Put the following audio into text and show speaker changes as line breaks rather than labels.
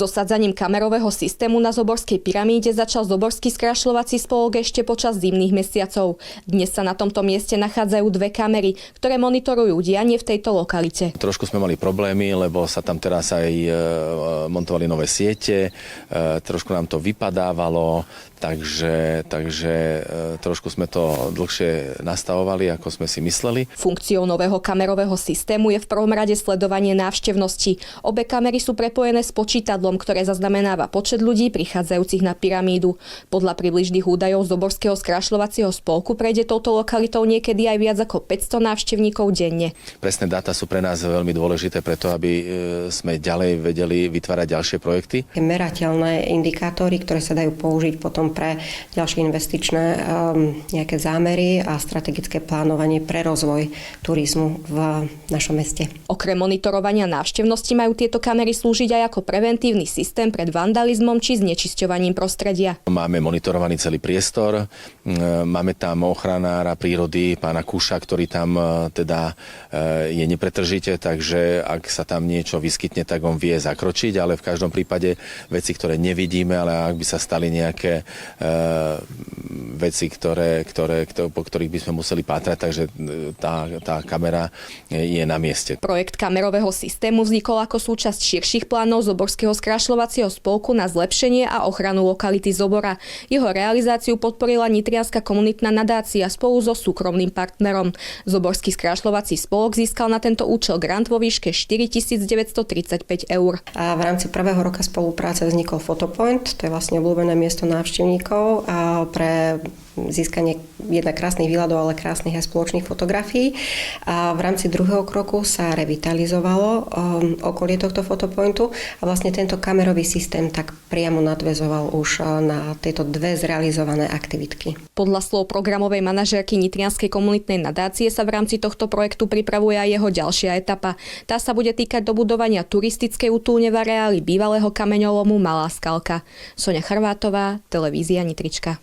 osadzaním kamerového systému na Zoborskej pyramíde začal Zoborský skrášľovací spolok ešte počas zimných mesiacov. Dnes sa na tomto mieste nachádzajú dve kamery, ktoré monitorujú dianie v tejto lokalite.
Trošku sme mali problémy, lebo sa tam teraz aj montovali nové siete, trošku nám to vypadávalo, takže trošku sme to dlhšie nastavovali, ako sme si mysleli.
Funkciou nového kamerového systému je v prvom rade sledovanie návštevnosti. Obe kamery sú prepojené s počítadlom, ktoré zaznamenáva počet ľudí prichádzajúcich na pyramídu. Podľa približných údajov Zoborského skrášľovacieho spolku prejde touto lokalitou niekedy aj viac ako 500 návštevníkov denne.
Presné dáta sú pre nás veľmi dôležité preto, aby sme ďalej vedeli vytvárať ďalšie projekty.
Merateľné indikátory, ktoré sa dajú použiť potom pre ďalšie investičné nejaké zámery a strategické plánovanie pre rozvoj turizmu v našom meste.
Okrem monitorovania návštevnosti majú tieto kamery slúžiť aj ako preventívny systém pred vandalizmom či znečisťovaním prostredia.
Máme monitorovaný celý priestor, máme tam ochranára prírody, pána Kuša, ktorý tam je nepretržite, takže ak sa tam niečo vyskytne, tak on vie zakročiť, ale v každom prípade veci, ktoré nevidíme, ale ak by sa stali nejaké veci, po ktorých by sme museli pátrať, takže tá kamera je na mieste.
Projekt kamerového systému vznikol ako súčasť širších plánov Zoborského skrášľovacieho spolku na zlepšenie a ochranu lokality Zobora. Jeho realizáciu podporila Nitrianska komunitná nadácia spolu so súkromným partnerom. Zoborský skrášľovací spolok získal na tento účel grant vo výške 4 935 eur.
A v rámci prvého roka spolupráce vznikol Photopoint, to je vlastne obľúbené miesto návštevníkov a pre získanie jednak krásnych výhľadov, ale krásnych aj spoločných fotografií. A v rámci druhého kroku sa revitalizovalo okolie tohto fotopointu a vlastne tento kamerový systém tak priamo nadväzoval už na tieto dve zrealizované aktivitky.
Podľa slov programovej manažérky Nitrianskej komunitnej nadácie sa v rámci tohto projektu pripravuje aj jeho ďalšia etapa. Tá sa bude týkať dobudovania turistickej útulne v areáli bývalého kameňolomu Malá Skalka. Soňa Charvátová, televízia Nitrička.